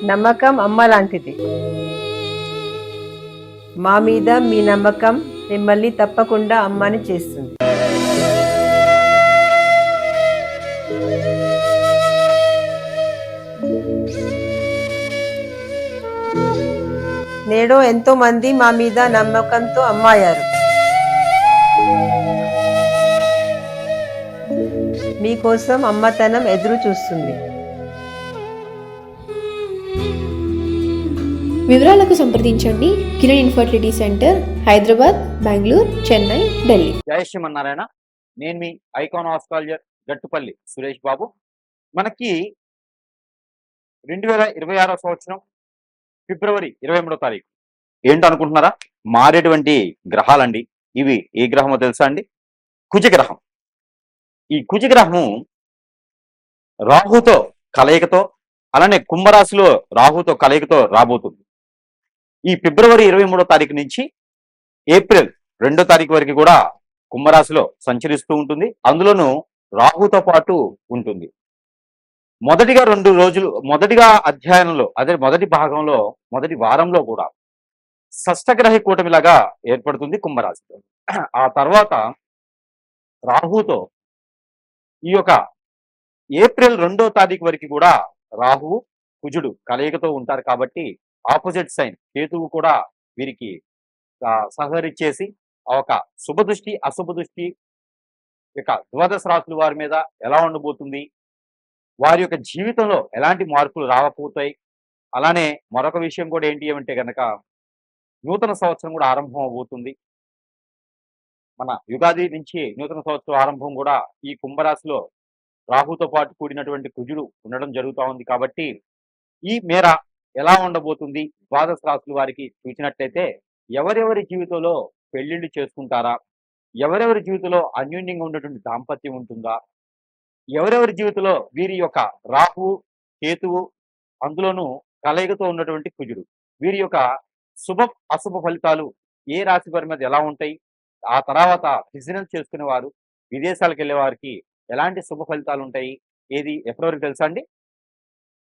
నమ్మకం అమ్మ లాంటిది. మా మీద మీ నమ్మకం మిమ్మల్ని తప్పకుండా అమ్మని చేస్తుంది. నేడు ఎంతో మంది మా మీద నమ్మకంతో అమ్మాయారు. మీకోసం అమ్మతనం ఎదురు చూస్తుంది. వివరాలకు సంప్రదించండి. Kiran infertility centre, Hyderabad, Bengaluru, Chennai, Delhi. జై శ్రీమన్నారాయణ. నేను మీ ఐకాన్ ఆస్ట్రాలజర్ గట్టుపల్లి సురేష్ బాబు. మనకి 2026 సంవత్సరం ఫిబ్రవరి 23వ తారీఖు ఏంటనుకుంటున్నారా? మారేటువంటి గ్రహాలండి. ఇవి ఏ గ్రహమో తెలుసా అండి? కుజగ్రహం. ఈ కుజగ్రహము రాహుతో కలయికతో, అలానే కుంభరాశిలో రాహుతో కలయికతో రాబోతుంది. ఈ ఫిబ్రవరి 23వ తారీఖు నుంచి ఏప్రిల్ 2వ తారీఖు వరకు కూడా కుంభరాశిలో సంచరిస్తూ ఉంటుంది. అందులోనూ రాహుతో పాటు ఉంటుంది. మొదటిగా అధ్యయనంలో, అదే మొదటి భాగంలో, మొదటి వారంలో కూడా షష్టగ్రహ కూటమిలాగా ఏర్పడుతుంది కుంభరాశిలో. ఆ తర్వాత రాహుతో ఈ యొక్క ఏప్రిల్ 2వ తారీఖు వరకు కూడా రాహువు కుజుడు కలయికతో ఉంటారు. కాబట్టి ఆపోజిట్ సైన్ కేతువు కూడా వీరికి సహకరించేసి ఆ ఒక శుభ దృష్టి అశుభ దృష్టి యొక్క ద్వాదశ రాశుల వారి మీద ఎలా ఉండబోతుంది, వారి యొక్క జీవితంలో ఎలాంటి మార్పులు రాకపోతాయి. అలానే మరొక విషయం కూడా ఏంటి అంటే కనుక నూతన సంవత్సరం కూడా ఆరంభం అవబోతుంది. మన యుగాది నుంచి నూతన సంవత్సరం ఆరంభం కూడా ఈ కుంభరాశిలో రాహుతో పాటు కూడినటువంటి కుజుడు ఉండడం జరుగుతూ ఉంది. కాబట్టి ఈ మేర ఎలా ఉండబోతుంది ద్వాదశ రాశుల వారికి చూసినట్లయితే, ఎవరెవరి జీవితంలో పెళ్లిళ్ళు చేసుకుంటారా, ఎవరెవరి జీవితంలో అన్యోన్యంగా ఉన్నటువంటి దాంపత్యం ఉంటుందా, ఎవరెవరి జీవితంలో వీరి యొక్క రాహు కేతువు అందులోనూ కలయికతో ఉన్నటువంటి కుజుడు, వీరి యొక్క శుభ అశుభ ఫలితాలు ఏ రాశి వారి మీద ఎలా ఉంటాయి, ఆ తర్వాత బిజినెస్ చేసుకునే వారు, విదేశాలకు వెళ్ళే వారికి ఎలాంటి శుభ ఫలితాలు ఉంటాయి, ఏది ఎప్పటివరకు తెలుసా అండి?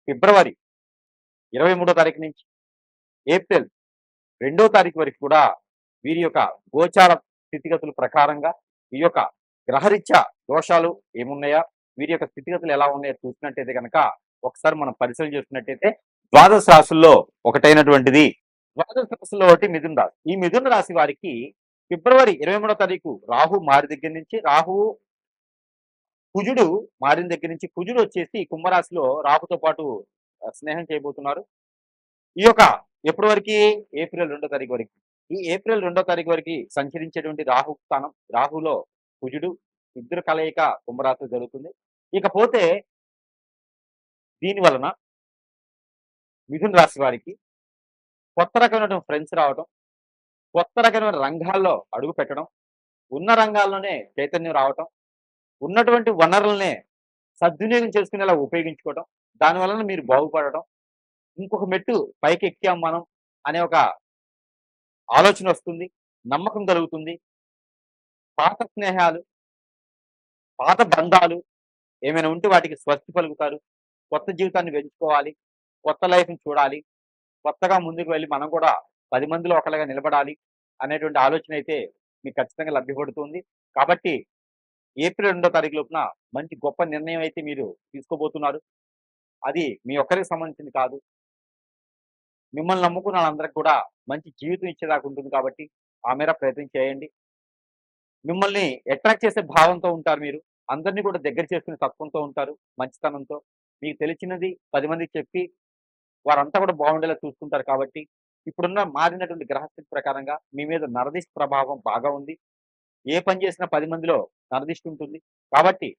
ఫిబ్రవరి 23వ తారీఖు నుంచి ఏప్రిల్ 2వ తారీఖు వరకు కూడా వీరి యొక్క గోచార స్థితిగతుల ప్రకారంగా ఈ యొక్క గ్రహరీత్యా దోషాలు ఏమున్నాయా, వీరి యొక్క స్థితిగతులు ఎలా ఉన్నాయో చూసినట్టయితే కనుక ఒకసారి మనం పరిశీలన చేస్తున్నట్టయితే ద్వాదశ రాశుల్లో ఒకటైనటువంటిది ద్వాదశ రాశుల్లో ఒకటి మిథున రాశి. ఈ మిథున రాశి వారికి ఫిబ్రవరి 23వ తారీఖు రాహు మారి దగ్గర నుంచి కుజుడు మారిన దగ్గర నుంచి కుజుడు వచ్చేసి కుంభరాశిలో రాహుతో పాటు స్నేహం చేయబోతున్నారు. ఈ యొక్క ఎప్పటి వరకు? ఏప్రిల్ 2వ తారీఖు వరకు. ఈ ఏప్రిల్ 2వ తారీఖు వరకు సంచరించేటువంటి రాహు స్థానం, రాహులో కుజుడు ఇద్దరు కలయిక కుంభరాశి జరుగుతుంది. ఇకపోతే దీని వలన మిథున రాశి వారికి కొత్త రకమైన ఫ్రెండ్స్ రావడం, కొత్త రకమైన రంగాల్లో అడుగు పెట్టడం, ఉన్న రంగాల్లోనే చైతన్యం రావటం, ఉన్నటువంటి వనరులనే సద్వినియోగం చేసుకునేలా ఉపయోగించుకోవడం, దాని వలన మీరు బాగుపడటం, ఇంకొక మెట్టు పైకి ఎక్కాం మనం అనే ఒక ఆలోచన వస్తుంది, నమ్మకం కలుగుతుంది. పాత స్నేహాలు, పాత బంధాలు ఏమైనా ఉంటే వాటికి స్వస్తి పలుకుతారు. కొత్త జీవితాన్ని పెంచుకోవాలి, కొత్త లైఫ్ని చూడాలి, కొత్తగా ముందుకు వెళ్ళి మనం కూడా 10 మందిలో ఒకళ్ళగా నిలబడాలి అనేటువంటి ఆలోచన అయితే మీకు ఖచ్చితంగా లభ్యపడుతుంది. కాబట్టి ఏప్రిల్ 2వ తారీఖు లోపున మంచి గొప్ప నిర్ణయం అయితే మీరు తీసుకోబోతున్నారు. అది మీ ఒక్కరికి సంబంధించింది కాదు, మిమ్మల్ని నమ్ముకున్న వాళ్ళందరికీ కూడా మంచి జీవితం ఇచ్చేదాకా ఉంటుంది. కాబట్టి ఆ మేర ప్రయత్నం చేయండి. మిమ్మల్ని అట్రాక్ట్ చేసే భావంతో ఉంటారు మీరు. అందరినీ కూడా దగ్గర చేసుకునే తత్వంతో ఉంటారు, మంచితనంతో. మీకు తెలిసినది 10 మందికి చెప్పి వారంతా కూడా బాగుండేలా చూసుకుంటారు. కాబట్టి ఇప్పుడున్న మారినటువంటి గ్రహస్థితి ప్రకారంగా మీ మీద నరదిష్టి ప్రభావం బాగా ఉంది. ఏ పని చేసినా 10 మందిలో నరదిష్టి ఉంటుంది. కాబట్టి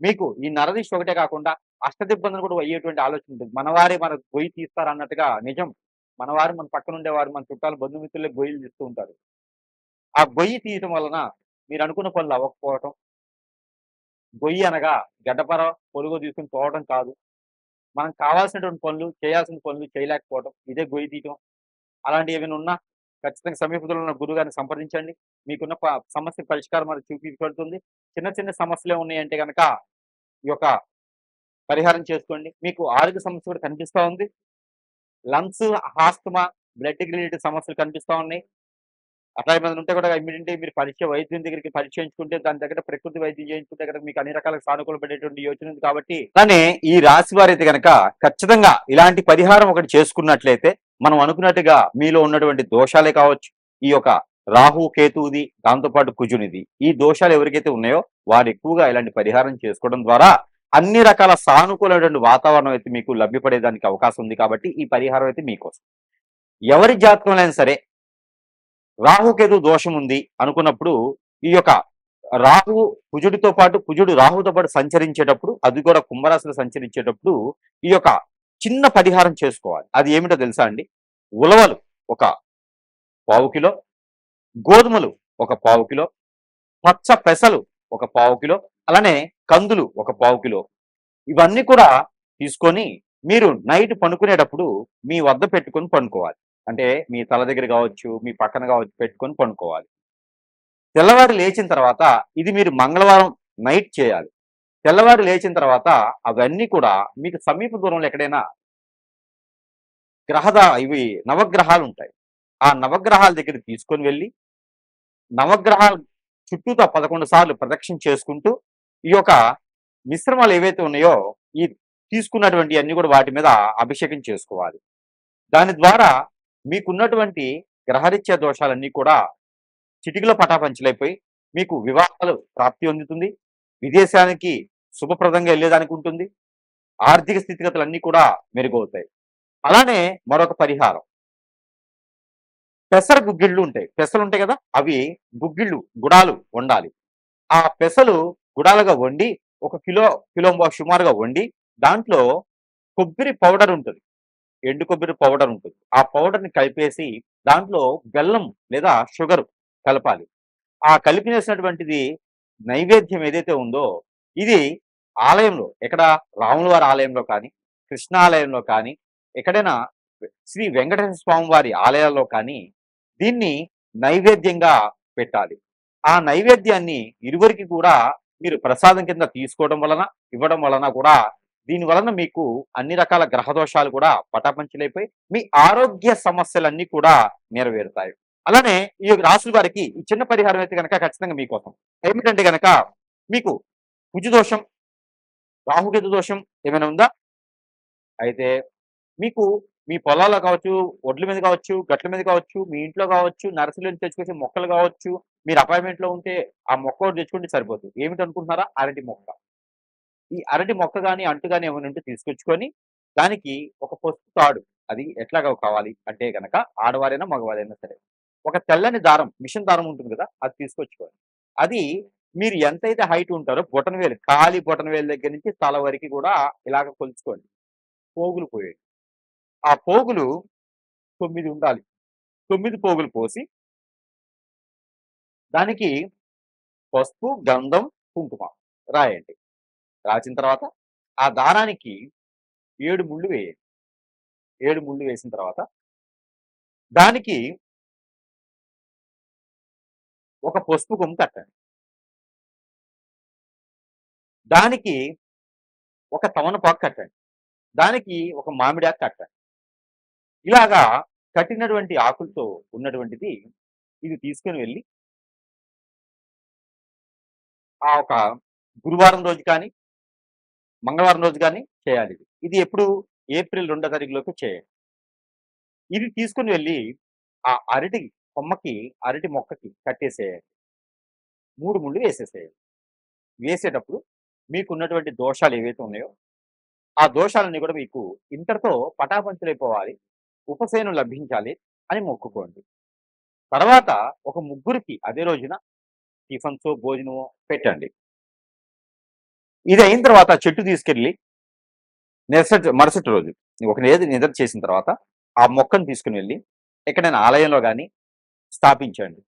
మీకు ఈ నరదిష్టి ఒకటే కాకుండా అష్టదిబ్బందులు కూడా అయ్యేటువంటి ఆలోచన ఉంటుంది. మనవారే మనకు గొయ్యి తీస్తారు అన్నట్టుగా నిజం. మనవారు మన పక్కన ఉండేవారు, మన చుట్టాలు బంధుమిత్రులే గొయ్యిలు తీస్తూ ఉంటారు. ఆ గొయ్యి తీయటం వలన మీరు అనుకున్న పనులు అవ్వకపోవటం, గొయ్యి అనగా గడ్డపర పొలుగు తీసుకుని పోవడం కాదు, మనం కావాల్సినటువంటి పనులు, చేయాల్సిన పనులు చేయలేకపోవడం, ఇదే గొయ్యి తీయటం. అలాంటివి ఏమైనా ఉన్నా ఖచ్చితంగా సమీపంలో ఉన్న గురువు గారిని సంప్రదించండి. మీకున్న సమస్య పరిష్కారం అది చూపించబడుతుంది. చిన్న చిన్న సమస్యలే ఉన్నాయంటే కనుక ఈ యొక్క పరిహారం చేసుకోండి. మీకు ఆరోగ్య సమస్య కూడా కనిపిస్తా ఉంది. లంగ్స్, ఆస్తమా, బ్లడ్ రిలేటెడ్ సమస్యలు కనిపిస్తా ఉన్నాయి. అట్లా ఏమైనా ఉంటే కూడా ఇమ్మీడియట్‌గా మీరు వైద్యుని దగ్గరికి పరీక్షించుకుంటే దాని దగ్గర ప్రకృతి వైద్యం చేయించుకుంటే గనక మీకు అన్ని రకాల సానుకూల పడేటువంటి యోచన ఉంది కాబట్టి, అలానే ఈ రాశి వారైతే గనక ఖచ్చితంగా ఇలాంటి పరిహారం ఒకటి చేసుకున్నట్లయితే మనం అనుకున్నట్టుగా మీలో ఉన్నటువంటి దోషాలే కావచ్చు, ఈ యొక్క రాహు, కేతువుది, దాంతో పాటు కుజునిది, ఈ దోషాలు ఎవరికైతే ఉన్నాయో వారు ఎక్కువగా ఇలాంటి పరిహారం చేసుకోవడం ద్వారా అన్ని రకాల సానుకూలమైనటువంటి వాతావరణం అయితే మీకు లభ్యపడేదానికి అవకాశం ఉంది కాబట్టి ఈ పరిహారం అయితే మీకోసం. ఎవరి జాతకంలో అయినా సరే రాహుకేతు దోషం ఉంది అనుకున్నప్పుడు ఈ యొక్క రాహువు కుజుడితో పాటు కుజుడు రాహుతో పాటు సంచరించేటప్పుడు, అది కూడా కుంభరాశిలో సంచరించేటప్పుడు ఈ యొక్క చిన్న పరిహారం చేసుకోవాలి. అది ఏమిటో తెలుసా అండి? ఉలవలు ఒక పావు కిలో, గోధుమలు ఒక పావు కిలో, పచ్చ పెసలు ఒక పావు కిలో, అలానే కందులు ఒక పావు కిలో, ఇవన్నీ కూడా తీసుకొని మీరు నైట్ పనుకునేటప్పుడు మీ వద్ద పెట్టుకొని పనుకోవాలి. అంటే మీ తల దగ్గర కావచ్చు, మీ పక్కన కావచ్చు పెట్టుకొని పనుకోవాలి. తెల్లవారి లేచిన తర్వాత ఇది మీరు మంగళవారం నైట్ చేయాలి. తెల్లవారి లేచిన తర్వాత అవన్నీ కూడా మీకు సమీప దూరంలో ఎక్కడైనా ఇవి నవగ్రహాలు ఉంటాయి. ఆ నవగ్రహాల దగ్గర తీసుకొని వెళ్ళి నవగ్రహాల చుట్టూతా 11 సార్లు ప్రదక్షిణ చేసుకుంటూ ఈ యొక్క మిశ్రమాలు ఏవైతే ఉన్నాయో ఈ తీసుకున్నటువంటి అన్ని కూడా వాటి మీద అభిషేకం చేసుకోవాలి. దాని ద్వారా మీకున్నటువంటి గ్రహరీత్యా దోషాలన్నీ కూడా చిటికలో పటాపంచలైపోయి మీకు వివాహాలు ప్రాప్తి పొందుతుంది. విదేశానికి శుభప్రదంగా వెళ్ళేదానికి ఉంటుంది. ఆర్థిక స్థితిగతులన్నీ కూడా మెరుగవుతాయి. అలానే మరొక పరిహారం, పెసర గుగ్గిళ్ళు ఉంటాయి. పెసలు ఉంటాయి కదా, అవి గుడాలు వండాలి. ఆ పెసలు గుడాలుగా వండి ఒక కిలో సుమారుగా వండి దాంట్లో కొబ్బరి పౌడర్ ఉంటుంది, ఎండు కొబ్బరి పౌడర్ ఉంటుంది. ఆ పౌడర్ని కలిపేసి దాంట్లో బెల్లం లేదా షుగర్ కలపాలి. ఆ కలిపినేసినటువంటిది నైవేద్యం ఏదైతే ఉందో ఇది ఆలయంలో, ఎక్కడ రాముల వారి ఆలయంలో కానీ, కృష్ణ ఆలయంలో కానీ, ఎక్కడైనా శ్రీ వెంకటేశ్వర స్వామి వారి ఆలయాల్లో కానీ దీన్ని నైవేద్యంగా పెట్టాలి. ఆ నైవేద్యాన్ని ఇరువురికి కూడా మీరు ప్రసాదం కింద తీసుకోవడం వలన, ఇవ్వడం వలన కూడా దీని వలన మీకు అన్ని రకాల గ్రహ దోషాలు కూడా పటాపంచలైపోయి మీ ఆరోగ్య సమస్యలన్నీ కూడా నెరవేరుతాయి. అలానే ఈ రాశుల వారికి ఈ చిన్న పరిహారం అయితే కనుక ఖచ్చితంగా మీకోసం. ఏమిటంటే గనక మీకు కుజు దోషం, రాహుకేతు దోషం ఏమైనా ఉందా? అయితే మీకు మీ పొలాల్లో కావచ్చు, ఒడ్ల మీద కావచ్చు, గట్ల మీద కావచ్చు, మీ ఇంట్లో కావచ్చు, నర్సరీలో నుంచి తెచ్చుకొచ్చే మొక్కలు కావచ్చు, మీరు అపార్ట్మెంట్లో ఉంటే ఆ మొక్క ఒకటి తెచ్చుకుంటే సరిపోతుంది. ఏమిటనుకుంటున్నారా? అరటి మొక్క. ఈ అరటి మొక్క గాని, అంటు గాని ఏమైనా ఉంటే తీసుకొచ్చుకొని దానికి ఒక పసుపు తాడు, అది ఎట్లాగా కావాలి అంటే గనక ఆడవారైనా, మగవారైనా సరే ఒక తెల్లని దారం, మిషన్ దారం ఉంటుంది కదా, అది తీసుకొచ్చుకోవాలి. అది మీరు ఎంతైతే హైట్ ఉంటారో బొటనవేలు, ఖాళీ బొటనవేలు దగ్గర నుంచి తల వరకు కూడా ఇలాగ కొలుచుకోండి. పోగులు పోయండి. ఆ పోగులు 9 ఉండాలి. 9 పోగులు పోసి దానికి పసుపు, గంధం, కుంకుమ రాయండి. రాసిన తర్వాత ఆ దారానికి 7 ముళ్ళు వేయండి. 7 ముళ్ళు వేసిన తర్వాత దానికి ఒక పసుపు కొమ్ము కట్టండి. దానికి ఒక తమలపాకు కట్టండి. దానికి ఒక మామిడాకు కట్టండి. ఇలాగా కట్టినటువంటి ఆకులతో ఉన్నటువంటిది ఇది తీసుకొని వెళ్ళి ఆ ఒక గురువారం రోజు కానీ, మంగళవారం రోజు కానీ చేయాలి. ఇది ఎప్పుడు? ఏప్రిల్ 2వ తారీఖులోకి చేయండి. ఇది తీసుకొని వెళ్ళి ఆ అరటి కొమ్మకి, అరటి మొక్కకి కట్టేసేయండి. 3 ముళ్ళు వేసేసేయండి. వేసేటప్పుడు మీకున్నటువంటి దోషాలు ఏవైతే ఉన్నాయో ఆ దోషాలన్నీ కూడా మీకు ఇంతటితో పటాపంచలైపోవాలి, ఉపశమనం లభించాలి అని మొక్కుకోండి. తర్వాత ఒక ముగ్గురికి అదే రోజున టిఫిన్సో, భోజనమో పెట్టండి. ఇది అయిన తర్వాత చెట్టు తీసుకెళ్ళి మరుసటి రోజు ఒక నిద్ర చేసిన తర్వాత ఆ మొక్కను తీసుకుని వెళ్ళి ఎక్కడైనా ఆలయంలో కానీ స్థాపించండి.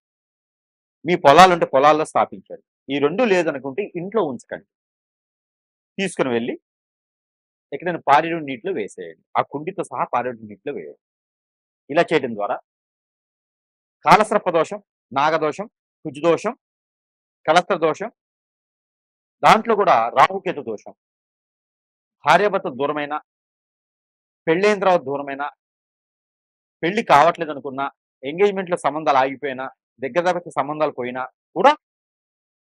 మీ పొలాలు ఉంటే పొలాల్లో స్థాపించండి. ఈ 2 లేదనుకుంటే ఇంట్లో ఉంచకండి. తీసుకుని వెళ్ళి ఎక్కడైనా పారేడు నీటిలో వేసేయండి. ఆ కుండితో సహా పారేడు నీటిలో వేయండి. ఇలా చేయడం ద్వారా కాలసర్ప దోషం, నాగదోషం, కుజదోషం, కలస్త్ర దోషం, దాంట్లో కూడా రాహుకేతు దోషం, భార్యాభర్త దూరమైన, పెళ్ళైన తర్వాత దూరమైన, పెళ్లి కావట్లేదు అనుకున్నా, ఎంగేజ్మెంట్‌లో సంబంధాలు ఆగిపోయినా, దగ్గర దగ్గర సంబంధాలు పోయినా కూడా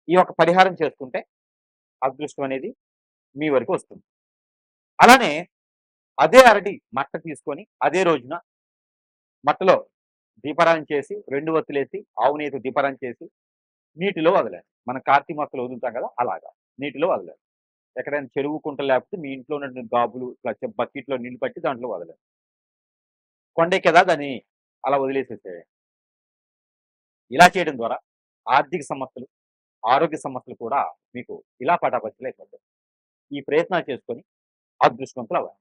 ఈ యొక్క పరిహారం చేసుకుంటే అదృష్టం అనేది మీ వరకు వస్తుంది. అలానే అదే అరటి మట్ట తీసుకొని అదే రోజున మట్టలో దీపారాధన చేసి 2 ఒత్తులేసి, ఆవు నెయ్యితో దీపారాధన చేసి నీటిలో వదలాలి. మనం కార్తీక మాసంలో వదులుతాం కదా! అలాగా నీటిలో వదలాలి. ఎక్కడైనా చెరువు, కుంట లేకపోతే మీ ఇంట్లో ఉన్నటువంటి గాబులు, బకెట్‌లో నీళ్లు పట్టి దాంట్లో వదలాలి. కొండెక్కేదా దాన్ని అలా వదిలేసేసేయాలి. ఇలా చేయడం ద్వారా ఆర్థిక సమస్యలు, ఆరోగ్య సమస్యలు కూడా మీకు ఇలా పటాపంచలైపోతాయి. ఈ ప్రయత్నాలు చేసుకొని అదృష్టవంతులవ్వండి.